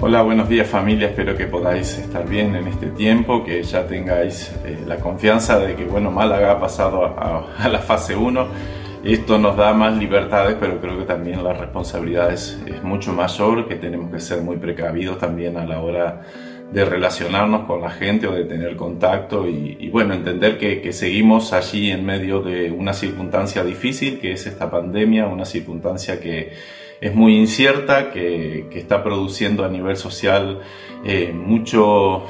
Hola, buenos días familia, espero que podáis estar bien en este tiempo, que ya tengáis la confianza de que Málaga ha pasado a la fase 1. Esto nos da más libertades, pero creo que también la responsabilidad es mucho mayor, que tenemos que ser muy precavidos también a la hora de relacionarnos con la gente o de tener contacto y entender que seguimos allí en medio de una circunstancia difícil, que es esta pandemia, una circunstancia que es muy incierta, que está produciendo a nivel social mucho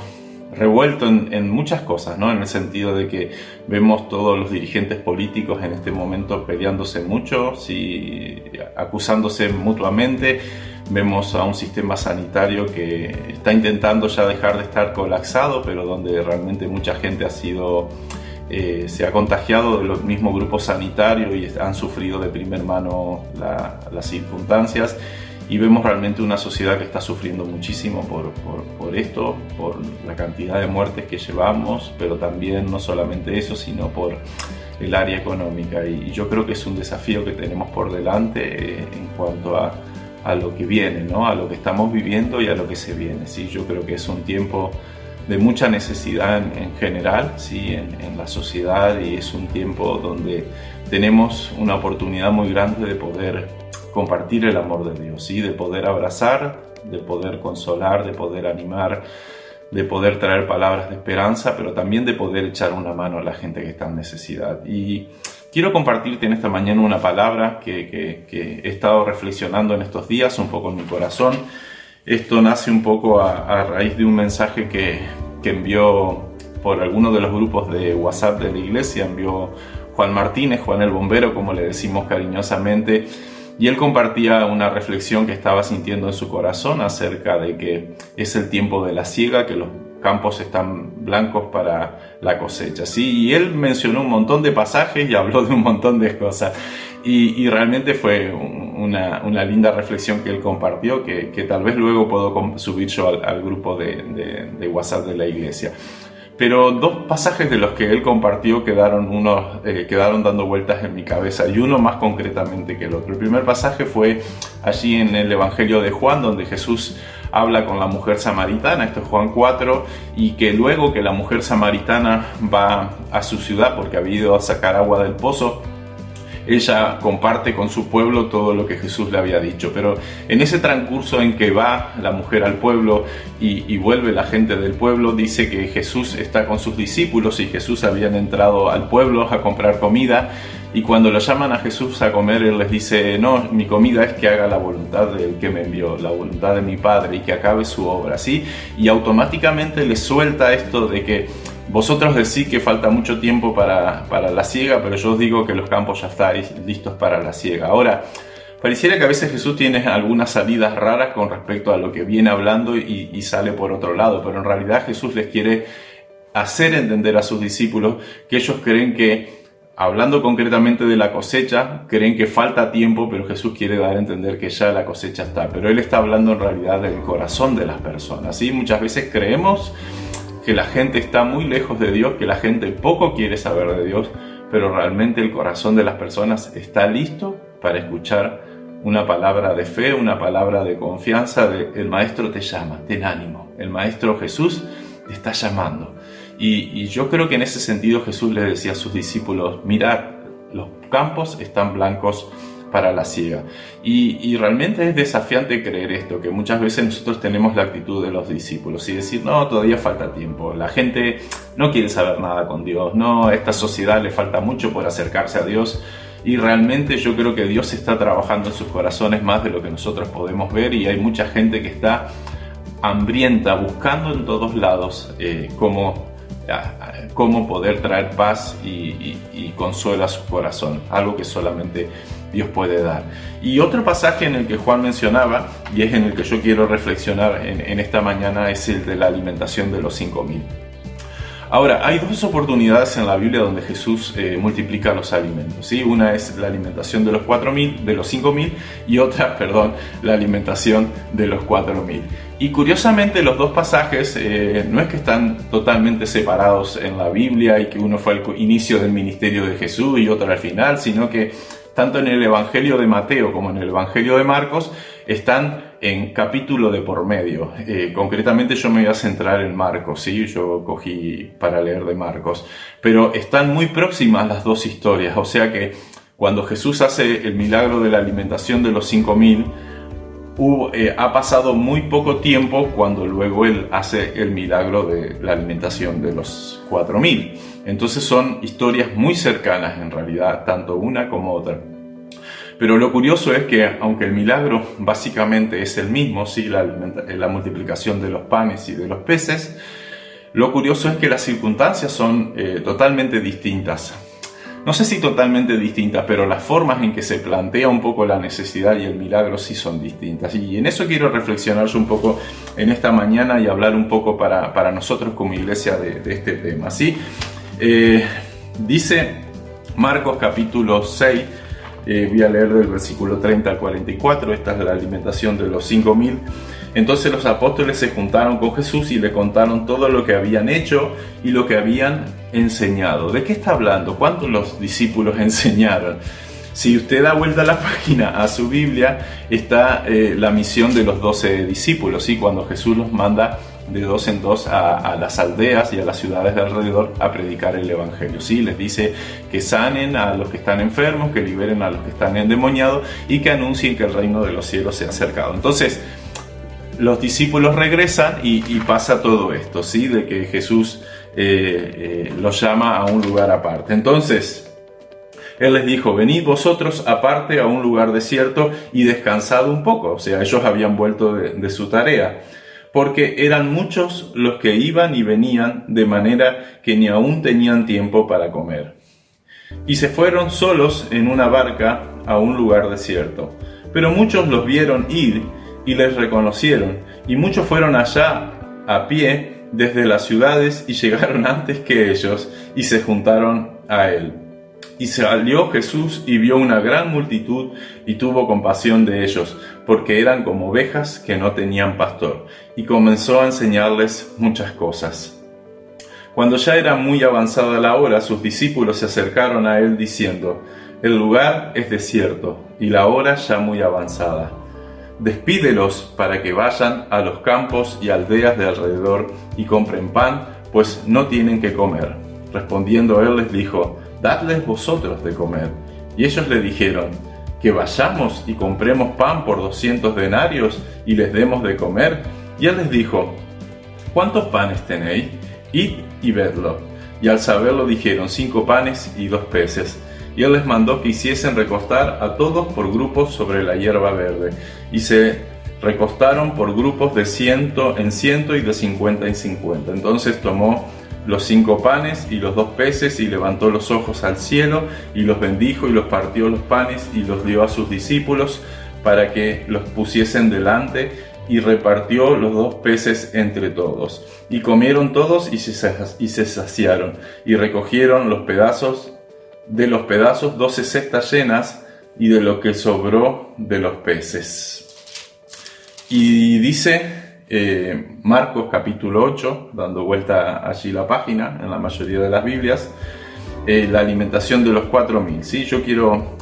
revuelto en muchas cosas, ¿no? En el sentido de que vemos todos los dirigentes políticos en este momento peleándose mucho, sí, acusándose mutuamente. Vemos a un sistema sanitario que está intentando ya dejar de estar colapsado, pero donde realmente mucha gente se ha contagiado de los mismos grupos sanitarios y han sufrido de primera mano las circunstancias. Y vemos realmente una sociedad que está sufriendo muchísimo por esto, por la cantidad de muertes que llevamos, pero también no solamente eso, sino por el área económica. Y yo creo que es un desafío que tenemos por delante en cuanto a lo que viene, ¿no? A lo que estamos viviendo y a lo que se viene. ¿Sí? Yo creo que es un tiempo de mucha necesidad en general, ¿sí? en la sociedad, y es un tiempo donde tenemos una oportunidad muy grande de poder compartir el amor de Dios, ¿sí? De poder abrazar, de poder consolar, de poder animar, de poder traer palabras de esperanza, pero también de poder echar una mano a la gente que está en necesidad. Y quiero compartirte en esta mañana una palabra que he estado reflexionando en estos días, un poco en mi corazón. Esto nace un poco a raíz de un mensaje que envió por alguno de los grupos de WhatsApp de la iglesia, envió Juan Martínez, Juan el Bombero, como le decimos cariñosamente, y él compartía una reflexión que estaba sintiendo en su corazón acerca de que es el tiempo de la siega, que los campos están blancos para la cosecha, ¿sí? Y él mencionó un montón de pasajes y habló de un montón de cosas. Y realmente fue una linda reflexión que él compartió, que tal vez luego puedo subir yo al grupo de WhatsApp de la iglesia. Pero dos pasajes de los que él compartió quedaron dando vueltas en mi cabeza, y uno más concretamente que el otro. El primer pasaje fue allí en el Evangelio de Juan, donde Jesús habla con la mujer samaritana, esto es Juan 4, y que luego que la mujer samaritana va a su ciudad porque había ido a sacar agua del pozo, ella comparte con su pueblo todo lo que Jesús le había dicho. Pero en ese transcurso en que va la mujer al pueblo y vuelve la gente del pueblo, dice que Jesús está con sus discípulos y Jesús habían entrado al pueblo a comprar comida. Y cuando lo llaman a Jesús a comer, él les dice: no, mi comida es que haga la voluntad del que me envió, la voluntad de mi Padre, y que acabe su obra, ¿sí? Y automáticamente le suelta esto de que vosotros decís que falta mucho tiempo para la siega, pero yo os digo que los campos ya están listos para la siega. Ahora, pareciera que a veces Jesús tiene algunas salidas raras con respecto a lo que viene hablando y sale por otro lado, pero en realidad Jesús les quiere hacer entender a sus discípulos que ellos creen que, hablando concretamente de la cosecha, creen que falta tiempo, pero Jesús quiere dar a entender que ya la cosecha está. Pero Él está hablando en realidad del corazón de las personas, ¿sí? Muchas veces creemos que la gente está muy lejos de Dios, que la gente poco quiere saber de Dios, pero realmente el corazón de las personas está listo para escuchar una palabra de fe, una palabra de confianza, el Maestro te llama, ten ánimo, el Maestro Jesús te está llamando. Y yo creo que en ese sentido Jesús le decía a sus discípulos: mirad, los campos están blancos para la siega. Y realmente es desafiante creer esto, que muchas veces nosotros tenemos la actitud de los discípulos y decir: no, todavía falta tiempo, la gente no quiere saber nada con Dios, no, a esta sociedad le falta mucho por acercarse a Dios. Y realmente yo creo que Dios está trabajando en sus corazones más de lo que nosotros podemos ver, y hay mucha gente que está hambrienta, buscando en todos lados cómo poder traer paz y consuelo a su corazón, algo que solamente Dios puede dar. Y otro pasaje en el que Juan mencionaba, y es en el que yo quiero reflexionar en esta mañana, es el de la alimentación de los 5.000. Ahora, hay dos oportunidades en la Biblia donde Jesús multiplica los alimentos, ¿sí? Una es la alimentación de los 5.000, y otra, la alimentación de los 4.000. Y curiosamente los dos pasajes no es que están totalmente separados en la Biblia y que uno fue al inicio del ministerio de Jesús y otro al final, sino que tanto en el Evangelio de Mateo como en el Evangelio de Marcos están en capítulo de por medio. Concretamente yo me voy a centrar en Marcos, ¿sí? Yo cogí para leer de Marcos, pero están muy próximas las dos historias, o sea que cuando Jesús hace el milagro de la alimentación de los 5.000, ha pasado muy poco tiempo cuando luego él hace el milagro de la alimentación de los 4.000. Entonces son historias muy cercanas en realidad, tanto una como otra. Pero lo curioso es que aunque el milagro básicamente es el mismo, ¿sí? La multiplicación de los panes y de los peces, lo curioso es que las circunstancias son totalmente distintas. No sé si totalmente distintas, pero las formas en que se plantea un poco la necesidad y el milagro sí son distintas. Y en eso quiero reflexionar yo un poco en esta mañana y hablar un poco para nosotros como iglesia de este tema, ¿sí? Dice Marcos capítulo 6, voy a leer del versículo 30 al 44, esta es la alimentación de los 5.000. Entonces los apóstoles se juntaron con Jesús y le contaron todo lo que habían hecho y lo que habían enseñado. ¿De qué está hablando? ¿Cuánto los discípulos enseñaron? Si usted da vuelta a la página, a su Biblia, está la misión de los 12 discípulos, ¿sí? Cuando Jesús los manda de dos en dos a las aldeas y a las ciudades de alrededor a predicar el Evangelio, ¿sí? Les dice que sanen a los que están enfermos, que liberen a los que están endemoniados y que anuncien que el reino de los cielos se ha acercado. Entonces, los discípulos regresan y pasa todo esto, ¿sí? De que Jesús los llama a un lugar aparte. Entonces, Él les dijo, venid vosotros aparte a un lugar desierto y descansad un poco. O sea, ellos habían vuelto de su tarea, porque eran muchos los que iban y venían, de manera que ni aún tenían tiempo para comer. Y se fueron solos en una barca a un lugar desierto. Pero muchos los vieron ir y les reconocieron, y muchos fueron allá a pie desde las ciudades y llegaron antes que ellos y se juntaron a él. Y salió Jesús y vio una gran multitud y tuvo compasión de ellos, porque eran como ovejas que no tenían pastor, y comenzó a enseñarles muchas cosas. Cuando ya era muy avanzada la hora, sus discípulos se acercaron a él diciendo, el lugar es desierto y la hora ya muy avanzada. Despídelos para que vayan a los campos y aldeas de alrededor y compren pan, pues no tienen que comer. Respondiendo él les dijo, dadles vosotros de comer. Y ellos le dijeron, que vayamos y compremos pan por 200 denarios y les demos de comer. Y él les dijo, ¿cuántos panes tenéis? Id y vedlo. Y al saberlo dijeron, 5 panes y 2 peces. Y él les mandó que hiciesen recostar a todos por grupos sobre la hierba verde. Y se recostaron por grupos de 100 en 100 y de 50 en 50. Entonces tomó los 5 panes y los 2 peces y levantó los ojos al cielo y los bendijo y los partió los panes y los dio a sus discípulos para que los pusiesen delante y repartió los 2 peces entre todos. Y comieron todos y se saciaron y recogieron los pedazos 12 cestas llenas y de lo que sobró de los peces. Y dice Marcos capítulo 8, dando vuelta allí la página en la mayoría de las Biblias, la alimentación de los 4.000, ¿sí? Yo quiero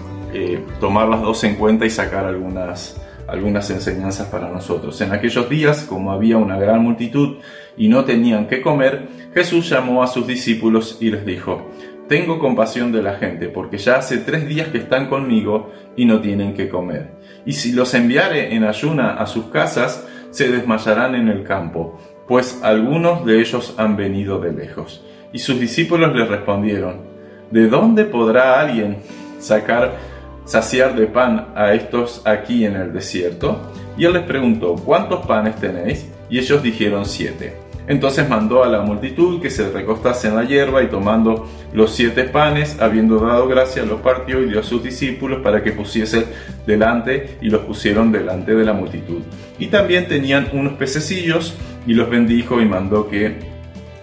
tomar las dos en cuenta y sacar algunas enseñanzas para nosotros. En aquellos días, como había una gran multitud y no tenían qué comer, Jesús llamó a sus discípulos y les dijo, tengo compasión de la gente, porque ya hace 3 días que están conmigo y no tienen qué comer. Y si los enviare en ayuna a sus casas, se desmayarán en el campo, pues algunos de ellos han venido de lejos. Y sus discípulos le respondieron, ¿de dónde podrá alguien saciar de pan a estos aquí en el desierto? Y él les preguntó, ¿cuántos panes tenéis? Y ellos dijeron 7. Entonces mandó a la multitud que se recostase en la hierba y tomando los 7 panes, habiendo dado gracias, los partió y dio a sus discípulos para que pusiesen delante, y los pusieron delante de la multitud. Y también tenían unos pececillos y los bendijo y mandó que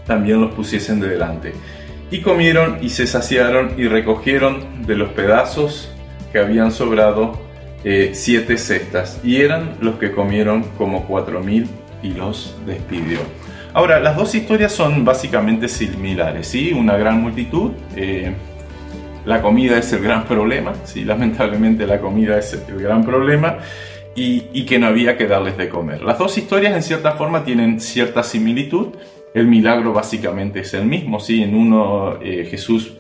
también los pusiesen delante. Y comieron y se saciaron y recogieron de los pedazos que habían sobrado 7 cestas, y eran los que comieron como 4.000 y los despidió. Ahora, las dos historias son básicamente similares, ¿sí? Una gran multitud, la comida es el gran problema, ¿sí? Lamentablemente la comida es el gran problema, y que no había que darles de comer. Las dos historias en cierta forma tienen cierta similitud. El milagro básicamente es el mismo, ¿sí? En uno Jesús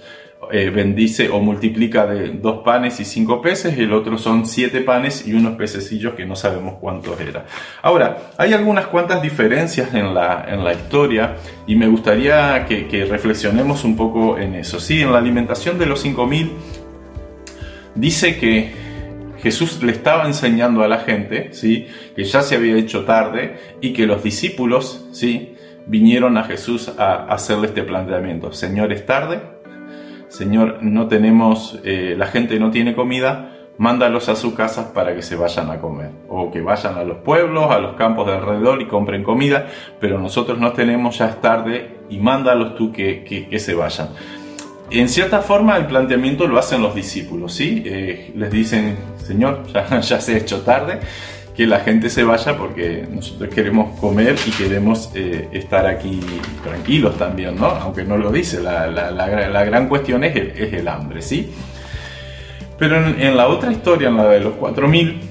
bendice o multiplica de 2 panes y 5 peces, el otro son 7 panes y unos pececillos que no sabemos cuántos eran. Ahora, hay algunas cuantas diferencias en la historia y me gustaría que reflexionemos un poco en eso, ¿sí? En la alimentación de los 5000 dice que Jesús le estaba enseñando a la gente, ¿sí? Que ya se había hecho tarde y que los discípulos, ¿sí? Vinieron a Jesús a hacerle este planteamiento. Señor, es tarde. Señor, no tenemos, la gente no tiene comida. Mándalos a sus casas para que se vayan a comer. O que vayan a los pueblos, a los campos de alrededor y compren comida. Pero nosotros no tenemos, ya es tarde y mándalos tú que se vayan. En cierta forma el planteamiento lo hacen los discípulos, ¿sí? Les dicen, Señor, ya se ha hecho tarde, que la gente se vaya porque nosotros queremos comer y queremos estar aquí tranquilos también, ¿no? Aunque no lo dice, la gran cuestión es el hambre, ¿sí? Pero en la otra historia, en la de los 4000,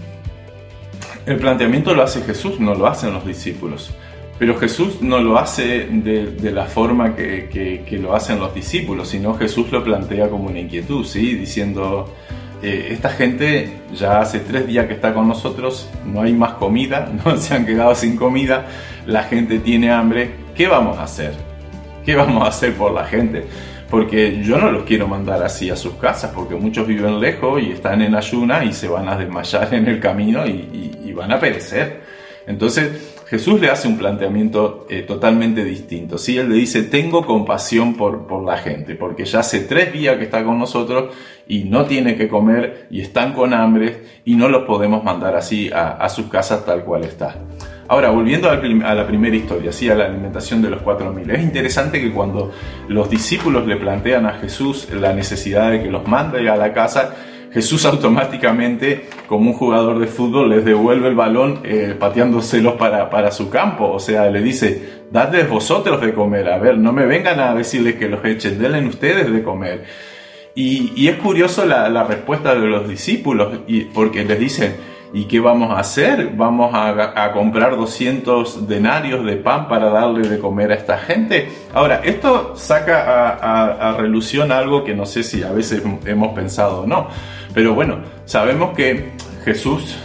el planteamiento lo hace Jesús, no lo hacen los discípulos. Pero Jesús no lo hace de la forma que lo hacen los discípulos, sino Jesús lo plantea como una inquietud, ¿sí? Diciendo, esta gente ya hace 3 días que está con nosotros, no hay más comida, no se han quedado sin comida, la gente tiene hambre, ¿qué vamos a hacer? ¿Qué vamos a hacer por la gente? Porque yo no los quiero mandar así a sus casas, porque muchos viven lejos y están en ayuna y se van a desmayar en el camino y van a perecer. Entonces Jesús le hace un planteamiento totalmente distinto, ¿sí? Él le dice, tengo compasión por la gente, porque ya hace 3 días que está con nosotros y no tiene que comer y están con hambre y no los podemos mandar así a sus casas tal cual está. Ahora, volviendo a la primera historia, ¿sí? A la alimentación de los 4000. Es interesante que cuando los discípulos le plantean a Jesús la necesidad de que los mande a la casa, Jesús automáticamente, como un jugador de fútbol, les devuelve el balón pateándoselos para su campo. O sea, le dice, dadles vosotros de comer. A ver, no me vengan a decirles que los echen, denle ustedes de comer. Y es curioso la respuesta de los discípulos, porque les dicen, ¿y qué vamos a hacer? ¿Vamos a comprar 200 denarios de pan para darle de comer a esta gente? Ahora, esto saca a relución algo que no sé si a veces hemos pensado o no. Pero bueno, sabemos que Jesús,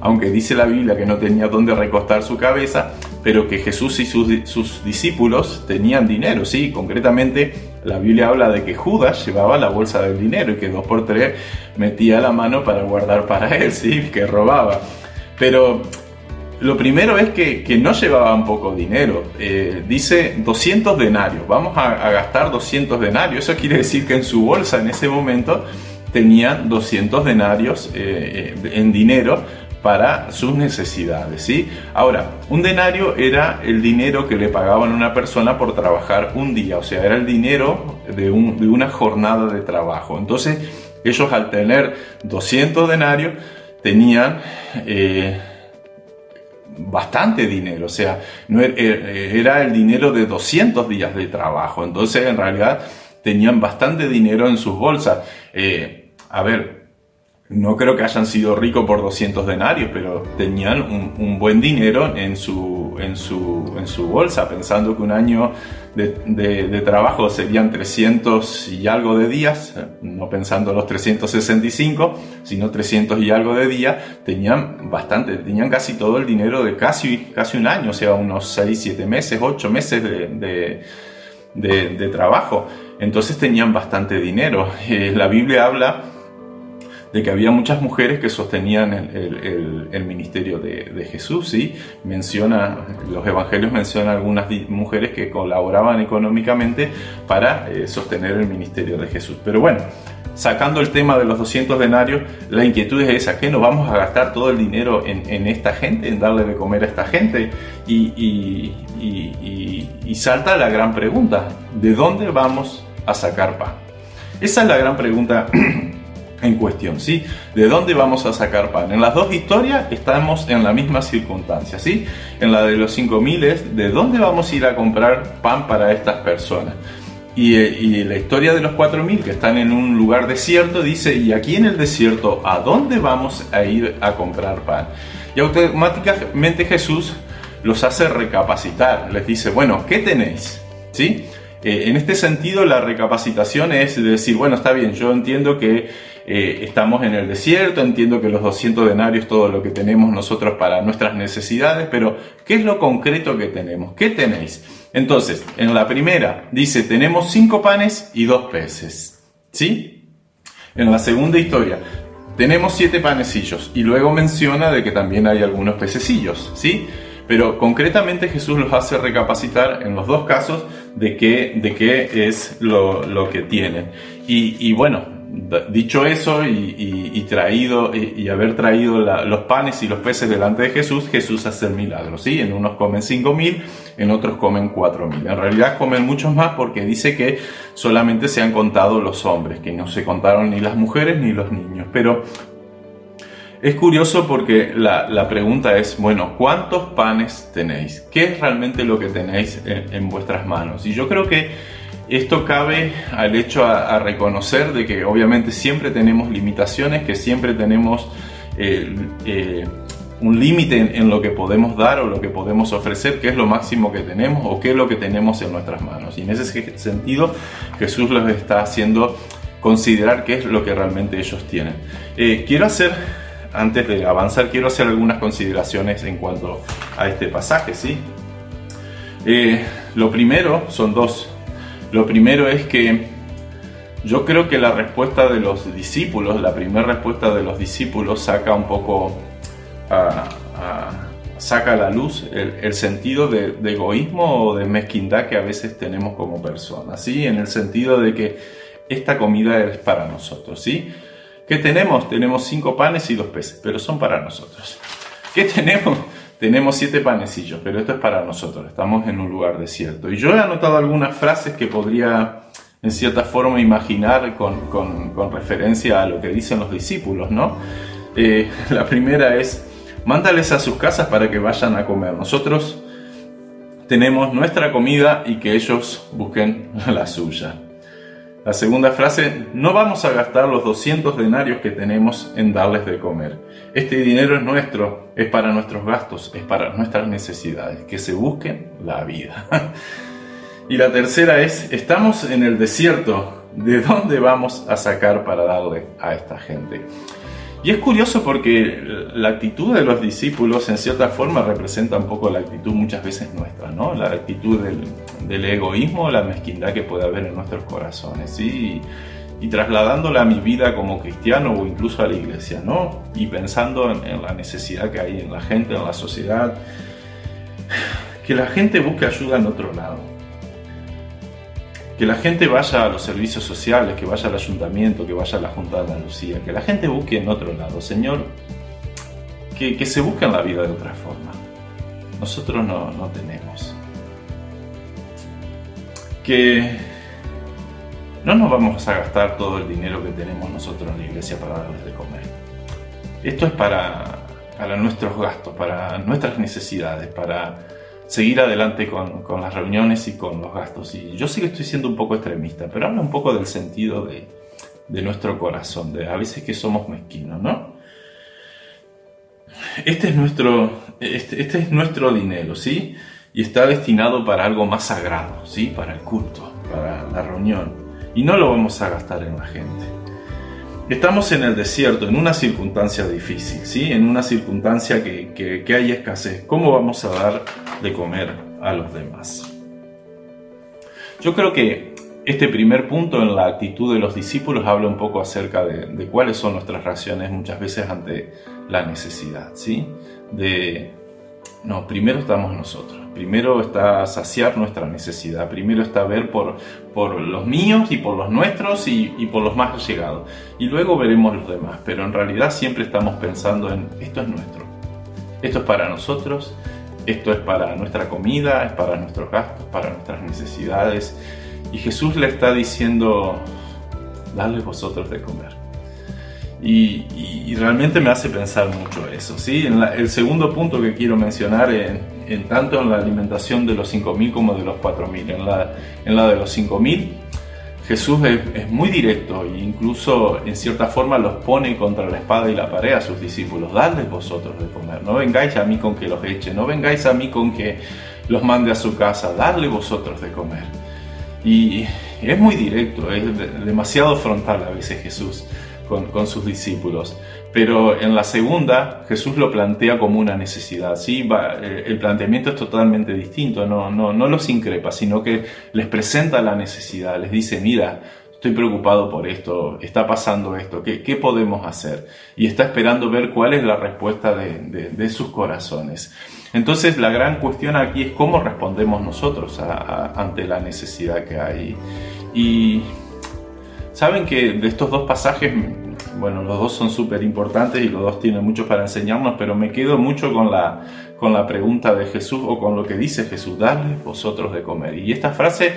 aunque dice la Biblia que no tenía dónde recostar su cabeza, pero que Jesús y sus discípulos tenían dinero, ¿sí? Concretamente, la Biblia habla de que Judas llevaba la bolsa del dinero y que 2 por 3 metía la mano para guardar para él, ¿sí? Que robaba. Pero lo primero es que no llevaban poco dinero. Dice 200 denarios. Vamos a gastar 200 denarios. Eso quiere decir que en su bolsa en ese momento tenían 200 denarios en dinero para sus necesidades, ¿sí? Ahora, un denario era el dinero que le pagaban a una persona por trabajar un día, o sea, era el dinero de una jornada de trabajo. Entonces, ellos al tener 200 denarios tenían bastante dinero, o sea, no era el dinero de 200 días de trabajo. Entonces, en realidad, tenían bastante dinero en sus bolsas. A ver, no creo que hayan sido ricos por 200 denarios, pero tenían un buen dinero en su bolsa, pensando que un año de trabajo serían 300 y algo de días, no pensando los 365, sino 300 y algo de días, tenían bastante, tenían casi todo el dinero de casi un año, o sea, unos 6, 7 meses, 8 meses de trabajo. Entonces tenían bastante dinero. La Biblia habla de que había muchas mujeres que sostenían el ministerio de Jesús, ¿sí? Los evangelios mencionan algunas mujeres que colaboraban económicamente para sostener el ministerio de Jesús. Pero bueno, sacando el tema de los 200 denarios, la inquietud es esa, ¿qué nos vamos a gastar todo el dinero en esta gente, en darle de comer a esta gente? Y salta la gran pregunta, ¿de dónde vamos a sacar pan? Esa es la gran pregunta en cuestión, ¿sí? ¿De dónde vamos a sacar pan? En las dos historias estamos en la misma circunstancia, ¿sí? En la de los 5000 es ¿de dónde vamos a ir a comprar pan para estas personas? Y la historia de los 4.000 que están en un lugar desierto dice, y aquí en el desierto, ¿a dónde vamos a ir a comprar pan? Y automáticamente Jesús los hace recapacitar, les dice, bueno, ¿qué tenéis? ¿Sí? En este sentido, la recapacitación es decir, bueno, está bien, yo entiendo que estamos en el desierto, entiendo que los 200 denarios es todo lo que tenemos nosotros para nuestras necesidades, pero ¿qué es lo concreto que tenemos? ¿Qué tenéis? Entonces, en la primera dice, tenemos 5 panes y 2 peces, ¿sí? En la segunda historia, tenemos 7 panecillos, y luego menciona de que también hay algunos pececillos, ¿sí? Pero concretamente Jesús los hace recapacitar en los dos casos de qué es lo que tienen. Y bueno, dicho eso y haber traído los panes y los peces delante de Jesús, Jesús hace el milagro, ¿sí? En unos comen 5.000, en otros comen 4.000. En realidad comen muchos más porque dice que solamente se han contado los hombres, que no se contaron ni las mujeres ni los niños. Pero es curioso porque la pregunta es, bueno, ¿cuántos panes tenéis? ¿Qué es realmente lo que tenéis en vuestras manos? Y yo creo que esto cabe al hecho a reconocer de que obviamente siempre tenemos limitaciones, que siempre tenemos un límite en lo que podemos dar o lo que podemos ofrecer, qué es lo máximo que tenemos o qué es lo que tenemos en nuestras manos. Y en ese sentido Jesús les está haciendo considerar qué es lo que realmente ellos tienen. Antes de avanzar, quiero hacer algunas consideraciones en cuanto a este pasaje, ¿sí? Lo primero, son dos. Lo primero es que yo creo que la respuesta de los discípulos, la primera respuesta de los discípulos saca un poco, saca a la luz el sentido de egoísmo o de mezquindad que a veces tenemos como personas, ¿sí? En el sentido de que esta comida es para nosotros, ¿sí? ¿Qué tenemos? Tenemos 5 panes y 2 peces, pero son para nosotros. ¿Qué tenemos? Tenemos 7 panecillos, pero esto es para nosotros. Estamos en un lugar desierto. Y yo he anotado algunas frases que podría, en cierta forma, imaginar con referencia a lo que dicen los discípulos, ¿no? La primera es, mándales a sus casas para que vayan a comer. Nosotros tenemos nuestra comida y que ellos busquen la suya. La segunda frase, no vamos a gastar los 200 denarios que tenemos en darles de comer. Este dinero es nuestro, es para nuestros gastos, es para nuestras necesidades, que se busquen la vida. Y la tercera es, estamos en el desierto, ¿de dónde vamos a sacar para darle a esta gente? Y es curioso porque la actitud de los discípulos en cierta forma representa un poco la actitud muchas veces nuestra, ¿no? La actitud del egoísmo, la mezquindad que puede haber en nuestros corazones, ¿sí? Y trasladándola a mi vida como cristiano o incluso a la iglesia, ¿no? Y pensando en la necesidad que hay en la gente, en la sociedad, que la gente busque ayuda en otro lado. Que la gente vaya a los servicios sociales, que vaya al ayuntamiento, que vaya a la Junta de Andalucía, que la gente busque en otro lado. Señor, que se busque en la vida de otra forma. Nosotros no tenemos. Que no nos vamos a gastar todo el dinero que tenemos nosotros en la iglesia para darles de comer. Esto es para nuestros gastos, para nuestras necesidades, para seguir adelante con las reuniones y con los gastos. Y yo sé que estoy siendo un poco extremista, pero habla un poco del sentido de nuestro corazón, de a veces que somos mezquinos, ¿no? Este es nuestro dinero, ¿sí? Y está destinado para algo más sagrado, ¿sí? Para el culto, para la reunión. Y no lo vamos a gastar en la gente. Estamos en el desierto, en una circunstancia difícil, ¿sí? En una circunstancia que hay escasez. ¿Cómo vamos a dar de comer a los demás? Yo creo que este primer punto en la actitud de los discípulos habla un poco acerca de cuáles son nuestras reacciones muchas veces ante la necesidad, ¿sí? Primero estamos nosotros. Primero está saciar nuestra necesidad. Primero está ver por los míos y por los nuestros y por los más allegados. Y luego veremos los demás. Pero en realidad siempre estamos pensando en esto es nuestro. Esto es para nosotros. Esto es para nuestra comida, es para nuestros gastos, para nuestras necesidades. Y Jesús le está diciendo, dadle vosotros de comer. Y realmente me hace pensar mucho eso, ¿sí? El segundo punto que quiero mencionar, tanto en la alimentación de los 5.000 como de los 4.000. En la de los 5.000 Jesús es muy directo e incluso en cierta forma los pone contra la espada y la pared a sus discípulos. Dadles vosotros de comer, no vengáis a mí con que los eche, no vengáis a mí con que los mande a su casa, dadle vosotros de comer. Y es muy directo, es demasiado frontal a veces Jesús con sus discípulos. Pero en la segunda, Jesús lo plantea como una necesidad. ¿Sí? El planteamiento es totalmente distinto, no los increpa, sino que les presenta la necesidad, les dice, mira, estoy preocupado por esto, está pasando esto, ¿qué podemos hacer? Y está esperando ver cuál es la respuesta de sus corazones. Entonces la gran cuestión aquí es cómo respondemos nosotros ante la necesidad que hay. Y saben que de estos dos pasajes, bueno, los dos son súper importantes y los dos tienen mucho para enseñarnos, pero me quedo mucho con la pregunta de Jesús o con lo que dice Jesús, dadles vosotros de comer. Y esta frase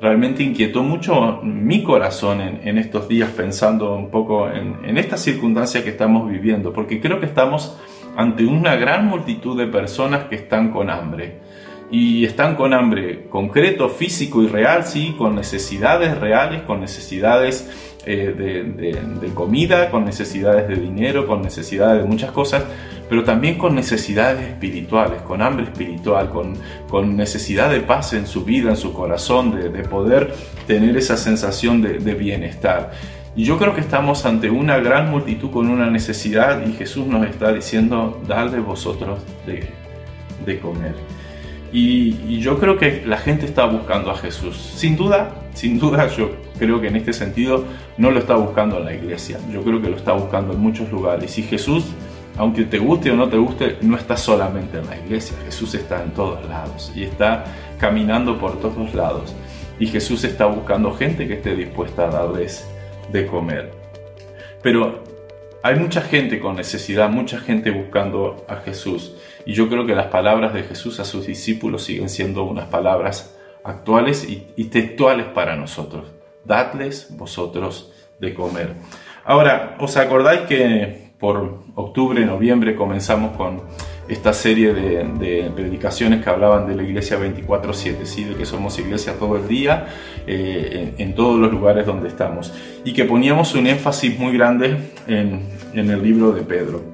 realmente inquietó mucho mi corazón en estos días, pensando un poco en esta circunstancia que estamos viviendo, porque creo que estamos ante una gran multitud de personas que están con hambre. Y están con hambre concreto, físico y real, sí, con necesidades reales, con necesidades de comida, con necesidades de dinero, con necesidades de muchas cosas, pero también con necesidades espirituales, con hambre espiritual, con necesidad de paz en su vida, en su corazón, de poder tener esa sensación de bienestar. Y yo creo que estamos ante una gran multitud con una necesidad y Jesús nos está diciendo, dadle vosotros de comer. Y yo creo que la gente está buscando a Jesús. Sin duda, yo creo que en este sentido no lo está buscando en la iglesia. Yo creo que lo está buscando en muchos lugares. Y Jesús, aunque te guste o no te guste, no está solamente en la iglesia. Jesús está en todos lados y está caminando por todos lados. Y Jesús está buscando gente que esté dispuesta a darles de comer. Pero hay mucha gente con necesidad, mucha gente buscando a Jesús. Y yo creo que las palabras de Jesús a sus discípulos siguen siendo unas palabras actuales y textuales para nosotros. Dadles vosotros de comer. Ahora, ¿os acordáis que por octubre, noviembre comenzamos con esta serie de predicaciones que hablaban de la iglesia 24/7, ¿sí? De que somos iglesia todo el día, en todos los lugares donde estamos, y que poníamos un énfasis muy grande en el libro de Pedro.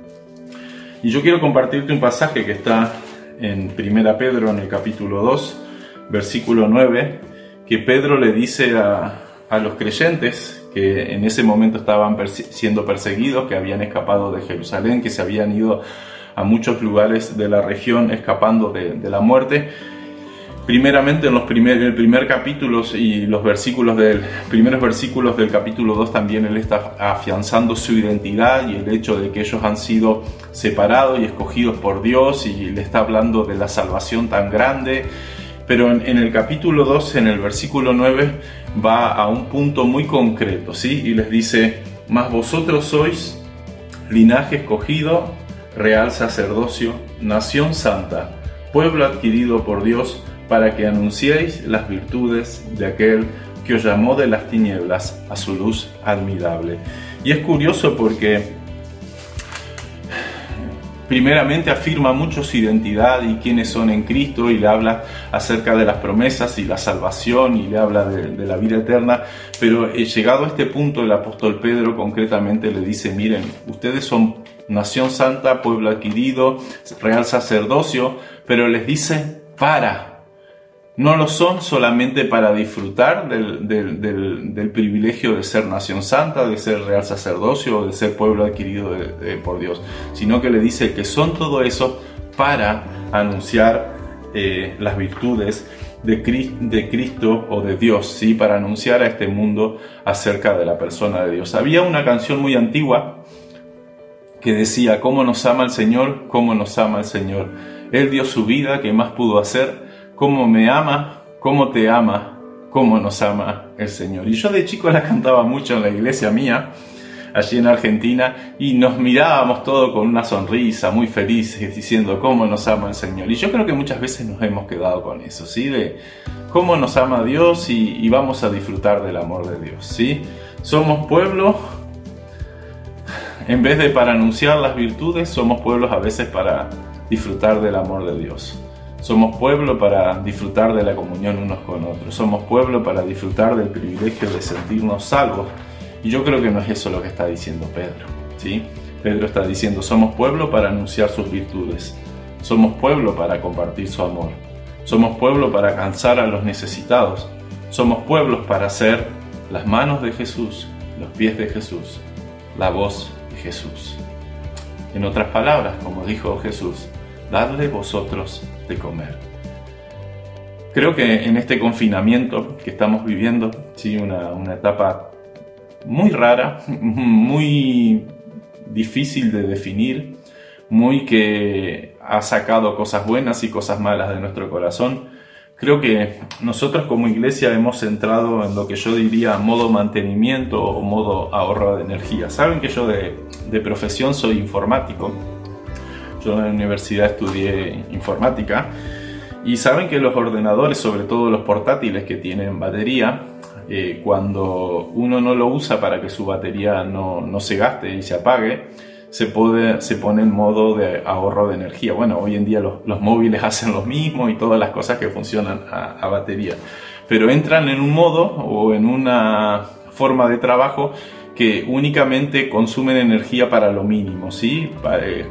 Y yo quiero compartirte un pasaje que está en 1 Pedro, en el capítulo 2, versículo 9, que Pedro le dice a los creyentes que en ese momento estaban siendo perseguidos, que habían escapado de Jerusalén, que se habían ido a muchos lugares de la región escapando de la muerte. Primeramente en el primer capítulo y los primeros versículos del capítulo 2 también él está afianzando su identidad y el hecho de que ellos han sido separados y escogidos por Dios, y le está hablando de la salvación tan grande. Pero en el capítulo 2, en el versículo 9, va a un punto muy concreto, ¿sí? Y les dice, mas vosotros sois linaje escogido, real sacerdocio, nación santa, pueblo adquirido por Dios, para que anunciéis las virtudes de aquel que os llamó de las tinieblas a su luz admirable. Y es curioso porque primeramente afirma mucho su identidad y quiénes son en Cristo, y le habla acerca de las promesas y la salvación, y le habla de la vida eterna. Pero llegado a este punto, el apóstol Pedro concretamente le dice, miren, ustedes son nación santa, pueblo adquirido, real sacerdocio, pero les dice no lo son solamente para disfrutar del privilegio de ser nación santa, de ser real sacerdocio o de ser pueblo adquirido por Dios, sino que le dice que son todo eso para anunciar las virtudes de Cristo o de Dios, ¿sí? Para anunciar a este mundo acerca de la persona de Dios. Había una canción muy antigua que decía, ¿cómo nos ama el Señor? ¿Cómo nos ama el Señor? Él dio su vida, ¿qué más pudo hacer? ¿Cómo me ama? ¿Cómo te ama? ¿Cómo nos ama el Señor? Y yo de chico la cantaba mucho en la iglesia mía, allí en Argentina, y nos mirábamos todos con una sonrisa, muy felices, diciendo cómo nos ama el Señor. Y yo creo que muchas veces nos hemos quedado con eso, ¿sí? De cómo nos ama Dios y vamos a disfrutar del amor de Dios, ¿sí? Somos pueblo, en vez de para anunciar las virtudes, somos pueblos a veces para disfrutar del amor de Dios. Somos pueblo para disfrutar de la comunión unos con otros. Somos pueblo para disfrutar del privilegio de sentirnos salvos. Y yo creo que no es eso lo que está diciendo Pedro, ¿sí? Pedro está diciendo, somos pueblo para anunciar sus virtudes. Somos pueblo para compartir su amor. Somos pueblo para alcanzar a los necesitados. Somos pueblos para ser las manos de Jesús, los pies de Jesús, la voz de Jesús. En otras palabras, como dijo Jesús, dadle vosotros de comer. Creo que en este confinamiento que estamos viviendo, ¿sí? una etapa muy rara, muy difícil de definir, muy que ha sacado cosas buenas y cosas malas de nuestro corazón. Creo que nosotros como iglesia hemos entrado en lo que yo diría modo mantenimiento o modo ahorro de energía. Saben que yo de profesión soy informático. Yo en la universidad estudié informática y saben que los ordenadores, sobre todo los portátiles que tienen batería, cuando uno no lo usa para que su batería no se gaste y se apague, se pone en modo de ahorro de energía. Bueno, hoy en día los móviles hacen lo mismo y todas las cosas que funcionan a batería, pero entran en un modo o en una forma de trabajo que únicamente consumen energía para lo mínimo, ¿sí?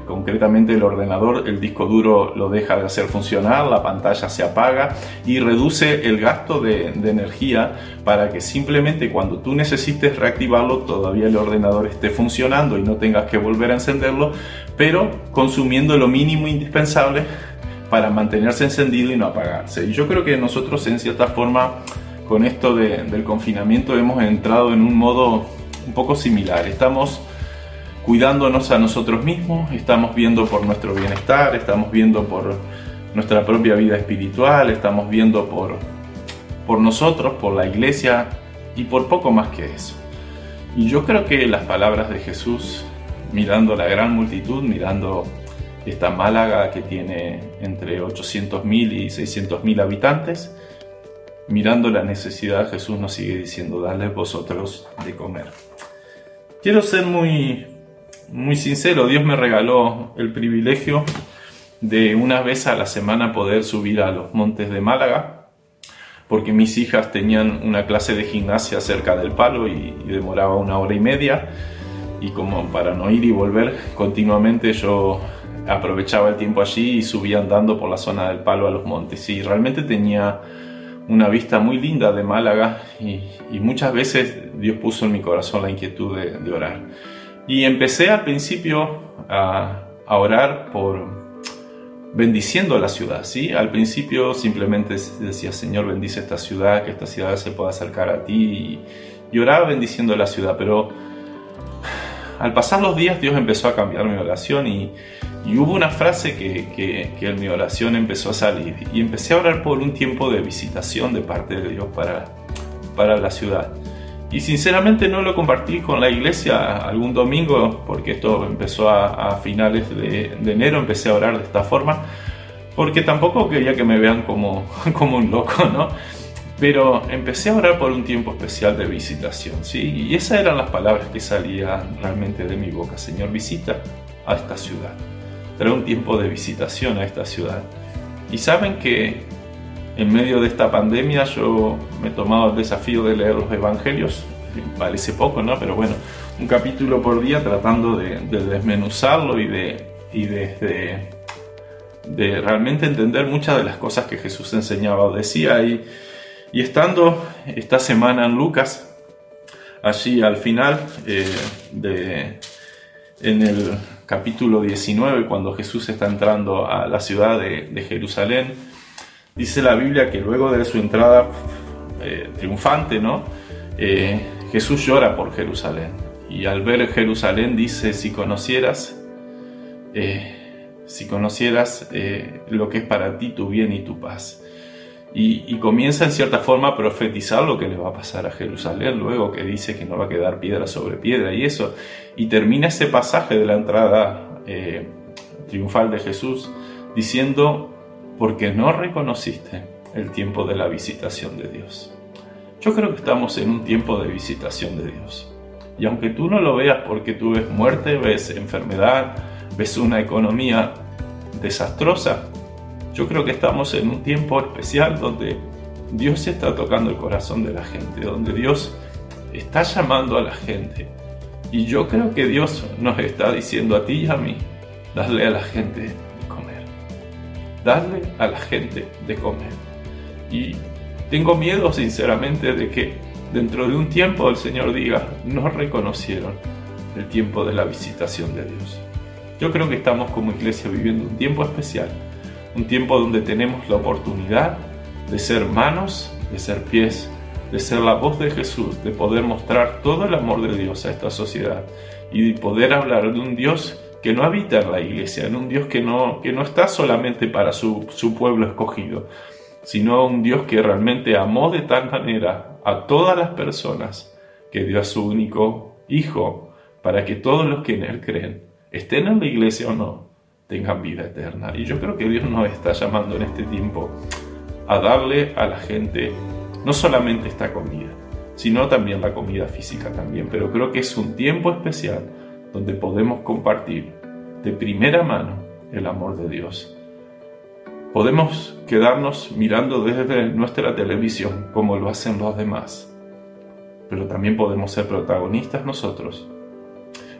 Concretamente el ordenador, el disco duro lo deja de hacer funcionar, la pantalla se apaga y reduce el gasto de energía para que simplemente cuando tú necesites reactivarlo todavía el ordenador esté funcionando y no tengas que volver a encenderlo, pero consumiendo lo mínimo indispensable para mantenerse encendido y no apagarse. Y yo creo que nosotros en cierta forma con esto del confinamiento hemos entrado en un modo un poco similar. Estamos cuidándonos a nosotros mismos, estamos viendo por nuestro bienestar, estamos viendo por nuestra propia vida espiritual, estamos viendo por nosotros, por la iglesia y por poco más que eso. Y yo creo que las palabras de Jesús, mirando la gran multitud, mirando esta Málaga que tiene entre 800.000 y 600.000 habitantes, mirando la necesidad, Jesús nos sigue diciendo, dadles vosotros de comer. Quiero ser muy sincero, Dios me regaló el privilegio de una vez a la semana poder subir a los montes de Málaga, porque mis hijas tenían una clase de gimnasia cerca del Palo y demoraba 1 hora y media, y como para no ir y volver continuamente yo aprovechaba el tiempo allí y subía andando por la zona del Palo a los montes, y realmente tenía una vista muy linda de Málaga y muchas veces Dios puso en mi corazón la inquietud de orar. Y empecé al principio a orar bendiciendo la ciudad, ¿sí? Al principio simplemente decía, Señor, bendice esta ciudad, que esta ciudad se pueda acercar a ti, y oraba bendiciendo la ciudad, pero al pasar los días Dios empezó a cambiar mi oración y hubo una frase que en mi oración empezó a salir y empecé a orar por un tiempo de visitación de parte de Dios para la ciudad. Y sinceramente no lo compartí con la iglesia algún domingo, porque esto empezó a finales de enero, empecé a orar de esta forma, porque tampoco quería que me vean como un loco, ¿no? Pero empecé a orar por un tiempo especial de visitación, ¿sí? Y esas eran las palabras que salían realmente de mi boca. Señor, visita a esta ciudad. Trae un tiempo de visitación a esta ciudad. Y saben que en medio de esta pandemia yo me he tomado el desafío de leer los evangelios. Parece poco, ¿no? Pero bueno, un capítulo por día tratando de desmenuzarlo y de realmente entender muchas de las cosas que Jesús enseñaba o decía. Y estando esta semana en Lucas, allí al final, en el capítulo 19, cuando Jesús está entrando a la ciudad de Jerusalén, dice la Biblia que luego de su entrada triunfante, ¿no? Jesús llora por Jerusalén. Y al ver Jerusalén dice, si conocieras lo que es para ti tu bien y tu paz. Y comienza en cierta forma a profetizar lo que le va a pasar a Jerusalén, luego que dice que no va a quedar piedra sobre piedra y eso. Y termina ese pasaje de la entrada triunfal de Jesús diciendo, porque no reconociste el tiempo de la visitación de Dios. Yo creo que estamos en un tiempo de visitación de Dios. Y aunque tú no lo veas porque tú ves muerte, ves enfermedad, ves una economía desastrosa, Yo creo que estamos en un tiempo especial donde Dios está tocando el corazón de la gente, donde Dios está llamando a la gente. Y yo creo que Dios nos está diciendo a ti y a mí, dale a la gente de comer. Darle a la gente de comer. Y tengo miedo, sinceramente, de que dentro de un tiempo el Señor diga, no reconocieron el tiempo de la visitación de Dios. Yo creo que estamos como iglesia viviendo un tiempo especial, un tiempo donde tenemos la oportunidad de ser manos, de ser pies, de ser la voz de Jesús, de poder mostrar todo el amor de Dios a esta sociedad y de poder hablar de un Dios que no habita en la iglesia, en un Dios que no está solamente para su pueblo escogido, sino un Dios que realmente amó de tal manera a todas las personas que dio a su único Hijo para que todos los que en Él creen, estén en la iglesia o no, tengan vida eterna. Y yo creo que Dios nos está llamando en este tiempo a darle a la gente no solamente esta comida, sino también la comida física también. Pero creo que es un tiempo especial donde podemos compartir de primera mano el amor de Dios. Podemos quedarnos mirando desde nuestra televisión como lo hacen los demás, pero también podemos ser protagonistas nosotros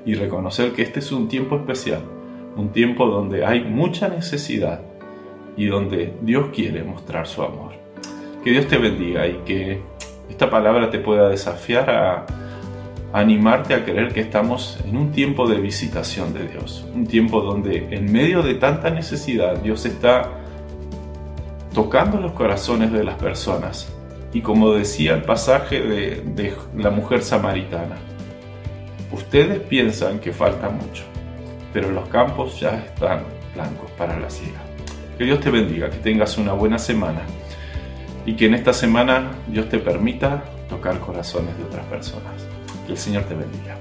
y reconocer que este es un tiempo especial, un tiempo donde hay mucha necesidad y donde Dios quiere mostrar su amor. Que Dios te bendiga y que esta palabra te pueda desafiar a animarte a creer que estamos en un tiempo de visitación de Dios, un tiempo donde en medio de tanta necesidad Dios está tocando los corazones de las personas. Y como decía el pasaje de la mujer samaritana, ustedes piensan que falta mucho, pero los campos ya están blancos para la siega. Que Dios te bendiga, que tengas una buena semana y que en esta semana Dios te permita tocar corazones de otras personas. Que el Señor te bendiga.